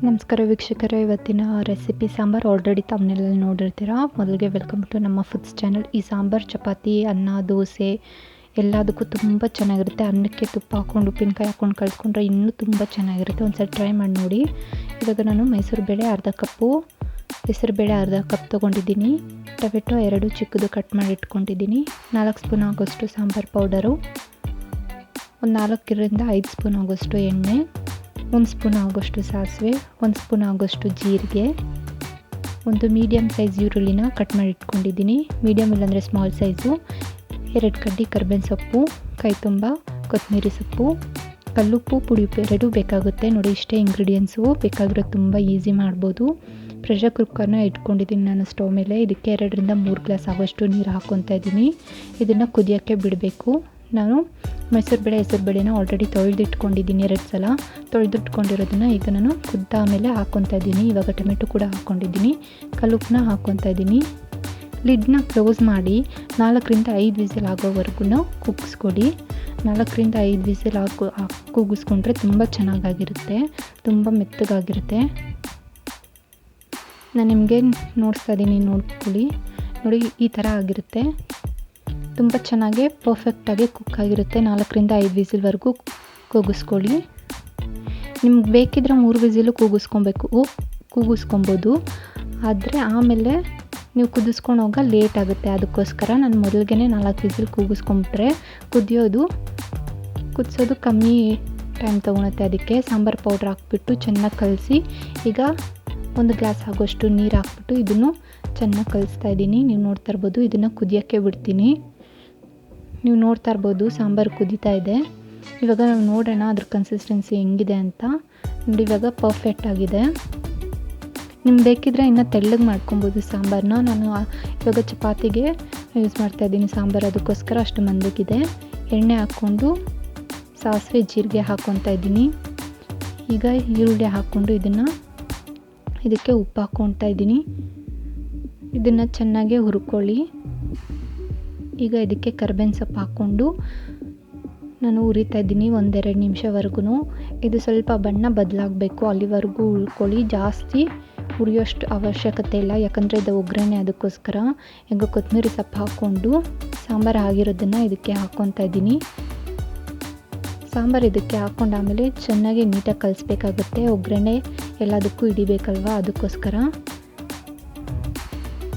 ನಮಸ್ಕಾರ ವೀಕ್ಷಕರೇ, ಇವತ್ತಿನ ರೆಸಿಪಿ ಸಾಂಬಾರ್ ಆಲ್ರೆಡಿ ತಮ್ಮನೆಲ್ಲ ನೋಡಿರ್ತೀರಾ. ಮೊದಲಿಗೆ ವೆಲ್ಕಮ್ ಟು ನಮ್ಮ ಫುಡ್ಸ್ ಚಾನಲ್. ಈ ಸಾಂಬಾರ್ ಚಪಾತಿ, ಅನ್ನ, ದೋಸೆ ಎಲ್ಲದಕ್ಕೂ ತುಂಬ ಚೆನ್ನಾಗಿರುತ್ತೆ. ಅನ್ನಕ್ಕೆ ತುಪ್ಪ ಹಾಕ್ಕೊಂಡು ಉಪ್ಪಿನಕಾಯಿ ಹಾಕ್ಕೊಂಡು ಕಳಿಸ್ಕೊಂಡ್ರೆ ಇನ್ನೂ ತುಂಬ ಚೆನ್ನಾಗಿರುತ್ತೆ. ಒಂದ್ಸಲ ಟ್ರೈ ಮಾಡಿ ನೋಡಿ. ಇವಾಗ ನಾನು ಮೈಸೂರು ಬೇಳೆ ಅರ್ಧ ಕಪ್ಪು, ಹೆಸರುಬೇಳೆ ಅರ್ಧ ಕಪ್ ತೊಗೊಂಡಿದ್ದೀನಿ. ಟೊಮೆಟೊ 2 ಚಿಕ್ಕದು ಕಟ್ ಮಾಡಿ ಇಟ್ಕೊಂಡಿದ್ದೀನಿ. 4 ಸ್ಪೂನ್ ಆಗೋಷ್ಟು ಸಾಂಬಾರು ಪೌಡರು, ಒಂದು 4ರಿಂದ 5 ಸ್ಪೂನ್ ಆಗೋಷ್ಟು ಎಣ್ಣೆ, 1 ಸ್ಪೂನ್ ಆಗೋಷ್ಟು ಸಾಸಿವೆ, 1 ಸ್ಪೂನ್ ಆಗೋಷ್ಟು ಜೀರಿಗೆ, ಒಂದು ಮೀಡಿಯಮ್ ಸೈಜ್ ಈರುಳ್ಳಿನ ಕಟ್ ಮಾಡಿ ಇಟ್ಕೊಂಡಿದ್ದೀನಿ. ಮೀಡಿಯಮ್ ಇಲ್ಲಾಂದರೆ ಸ್ಮಾಲ್ ಸೈಜು. 2 ಕಡ್ಡಿ ಕರ್ಬೇವಿನ ಸೊಪ್ಪು, ಕೈ ತುಂಬ ಕೊತ್ತಂಬರಿ ಸೊಪ್ಪು, ಕಲ್ಲುಪ್ಪು, ಪುಡಿ ಉಪ್ಪು 2 ಬೇಕಾಗುತ್ತೆ. ನೋಡಿ, ಇಷ್ಟೇ ಇಂಗ್ರೀಡಿಯೆಂಟ್ಸು. ಬೇಕಾಗಿರೋದು ತುಂಬ ಈಸಿ ಮಾಡ್ಬೋದು. ಪ್ರೆಷರ್ ಕುಕ್ಕರ್ನ ಇಟ್ಕೊಂಡಿದ್ದೀನಿ ನಾನು ಸ್ಟವ್ ಮೇಲೆ. ಇದಕ್ಕೆ 2ರಿಂದ 3 ಗ್ಲಾಸ್ ಆಗೋಷ್ಟು ನೀರು ಹಾಕ್ಕೊತಾ ಇದ್ದೀನಿ. ಇದನ್ನು ಕುದಿಯೋಕ್ಕೆ ಬಿಡಬೇಕು. ನಾನು ಮೈಸೂರು ಬೇಳೆ, ಹೆಸರು ಬೇಳೆನ ಆಲ್ರೆಡಿ ತೊಳೆದಿಟ್ಕೊಂಡಿದ್ದೀನಿ. 2 ಸಲ ತೊಳೆದಿಟ್ಕೊಂಡಿರೋದನ್ನು ಈಗ ನಾನು ಕುದ್ದ ಆಮೇಲೆ ಹಾಕ್ಕೊತಾ ಇದ್ದೀನಿ. ಇವಾಗ ಟೊಮೆಟೊ ಕೂಡ ಹಾಕ್ಕೊಂಡಿದ್ದೀನಿ, ಕಲ್ಲುಪ್ಪನ್ನ ಹಾಕ್ಕೊತಾ ಇದ್ದೀನಿ. ಲಿಡ್ನ ಕ್ಲೋಸ್ ಮಾಡಿ 4ರಿಂದ 5 ವಿಸಿಲ್ ಆಗೋವರೆಗೂ ಕುಗ್ಸ್ಕೊಡಿ. 4ರಿಂದ 5 ವಿಸಿಲ್ ಕೂಗಿಸ್ಕೊಂಡ್ರೆ ತುಂಬ ಚೆನ್ನಾಗಾಗಿರುತ್ತೆ, ತುಂಬ ಮೆತ್ತಗಾಗಿರುತ್ತೆ. ನಾನು ನಿಮಗೆ ನೋಡಿಸ್ತಾ ಇದ್ದೀನಿ, ನೋಡ್ಕೊಳ್ಳಿ. ನೋಡಿ, ಈ ಥರ ಆಗಿರುತ್ತೆ. ತುಂಬ ಚೆನ್ನಾಗಿ ಪರ್ಫೆಕ್ಟಾಗಿ ಕುಕ್ ಆಗಿರುತ್ತೆ. 4ರಿಂದ 5 ವಿಸಿಲ್ವರೆಗೂ ಕೂಗಿಸ್ಕೊಳ್ಳಿ. ನಿಮ್ಗೆ ಬೇಕಿದ್ರೆ 3 ವಿಸಿಲು ಕೂಗಿಸ್ಕೊಬೋದು. ಆದರೆ ಆಮೇಲೆ ನೀವು ಕುದಿಸ್ಕೊಂಡೋಗ ಲೇಟ್ ಆಗುತ್ತೆ. ಅದಕ್ಕೋಸ್ಕರ ನಾನು ಮೊದಲಿಗೆ 4 ವಿಸಿಲ್ ಕೂಗಿಸ್ಕೊಂಬಿಟ್ರೆ ಕುದಿಸೋದು ಕಮ್ಮಿ ಟೈಮ್ ತೊಗೊಳುತ್ತೆ. ಅದಕ್ಕೆ ಸಾಂಬಾರು ಪೌಡ್ರ್ ಹಾಕ್ಬಿಟ್ಟು ಚೆನ್ನಾಗಿ ಕಲಸಿ, ಈಗ 1 ಗ್ಲಾಸ್ ಆಗೋಷ್ಟು ನೀರು ಹಾಕ್ಬಿಟ್ಟು ಇದನ್ನು ಚೆನ್ನಾಗಿ ಕಲಿಸ್ತಾ ಇದ್ದೀನಿ. ನೀವು ನೋಡ್ತಾ ಇರ್ಬೋದು, ಇದನ್ನು ಕುದಿಯೋಕ್ಕೆ ಬಿಡ್ತೀನಿ. ನೀವು ನೋಡ್ತಾ ಇರ್ಬೋದು, ಸಾಂಬಾರು ಕುದೀತಾ ಇದೆ. ಇವಾಗ ನಾವು ನೋಡೋಣ ಅದ್ರ ಕನ್ಸಿಸ್ಟೆನ್ಸಿ ಹೆಂಗಿದೆ ಅಂತ. ನೋಡಿ, ಇವಾಗ ಪರ್ಫೆಕ್ಟ್ ಆಗಿದೆ. ನಿಮ್ಗೆ ಬೇಕಿದ್ರೆ ಇನ್ನೂ ತೆಳ್ಳಗೆ ಮಾಡ್ಕೊಬೋದು ಸಾಂಬಾರನ್ನ. ನಾನು ಇವಾಗ ಚಪಾತಿಗೆ ಯೂಸ್ ಮಾಡ್ತಾಯಿದ್ದೀನಿ ಸಾಂಬಾರು, ಅದಕ್ಕೋಸ್ಕರ ಅಷ್ಟು ಮಂದಕ್ಕಿದೆ. ಎಣ್ಣೆ ಹಾಕ್ಕೊಂಡು ಸಾಸಿವೆ ಜೀರಿಗೆ ಹಾಕ್ಕೊತಾ ಇದ್ದೀನಿ. ಈಗ ಈರುಳ್ಳಿ ಹಾಕ್ಕೊಂಡು ಇದಕ್ಕೆ ಉಪ್ಪು ಹಾಕ್ಕೊತಾ ಇದ್ದೀನಿ. ಇದನ್ನು ಚೆನ್ನಾಗಿ ಹುರ್ಕೊಳ್ಳಿ. ಈಗ ಇದಕ್ಕೆ ಕರ್ಬೇವಿನ ಸೊಪ್ಪು ಹಾಕ್ಕೊಂಡು ನಾನು ಹುರಿತಾ ಇದ್ದೀನಿ 1-2 ನಿಮಿಷವರೆಗೂ. ಇದು ಸ್ವಲ್ಪ ಬಣ್ಣ ಬದಲಾಗಬೇಕು, ಅಲ್ಲಿವರೆಗೂ ಹುರ್ಕೊಳ್ಳಿ. ಜಾಸ್ತಿ ಹುರಿಯೋಷ್ಟು ಅವಶ್ಯಕತೆ ಇಲ್ಲ, ಯಾಕಂದರೆ ಇದು ಒಗ್ಗರಣೆ, ಅದಕ್ಕೋಸ್ಕರ. ಈಗ ಕೊತ್ತಂಬರಿ ಸೊಪ್ಪು ಹಾಕ್ಕೊಂಡು ಸಾಂಬಾರು ಆಗಿರೋದನ್ನು ಇದಕ್ಕೆ ಹಾಕ್ಕೊತಾ ಇದ್ದೀನಿ. ಸಾಂಬಾರು ಇದಕ್ಕೆ ಹಾಕ್ಕೊಂಡಾಮೇಲೆ ಚೆನ್ನಾಗಿ ನೀಟಾಗಿ ಕಲಿಸ್ಬೇಕಾಗುತ್ತೆ. ಒಗ್ಗರಣೆ ಎಲ್ಲದಕ್ಕೂ ಹಿಡಿಬೇಕಲ್ವ, ಅದಕ್ಕೋಸ್ಕರ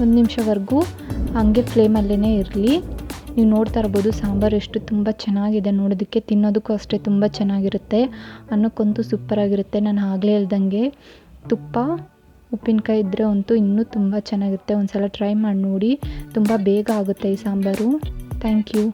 1 ನಿಮಿಷವರೆಗೂ ಹಾಗೆ ಫ್ಲೇಮಲ್ಲೇ ಇರಲಿ. ನೀವು ನೋಡ್ತಾ ಇರ್ಬೋದು ಸಾಂಬಾರು ಎಷ್ಟು ತುಂಬ ಚೆನ್ನಾಗಿದೆ. ನೋಡೋದಕ್ಕೆ, ತಿನ್ನೋದಕ್ಕೂ ಅಷ್ಟೇ ತುಂಬ ಚೆನ್ನಾಗಿರುತ್ತೆ. ಅನ್ನಕ್ಕಂತೂ ಸೂಪರಾಗಿರುತ್ತೆ. ನಾನು ಆಗಲೇ ಹೇಳ್ದಂಗೆ ತುಪ್ಪ, ಉಪ್ಪಿನಕಾಯಿ ಇದ್ದರೆ ಅಂತೂ ಇನ್ನೂ ತುಂಬ ಚೆನ್ನಾಗಿರುತ್ತೆ. ಒಂದು ಸಲ ಟ್ರೈ ಮಾಡಿ ನೋಡಿ, ತುಂಬ ಬೇಗ ಆಗುತ್ತೆ ಈ ಸಾಂಬಾರು. Thank you.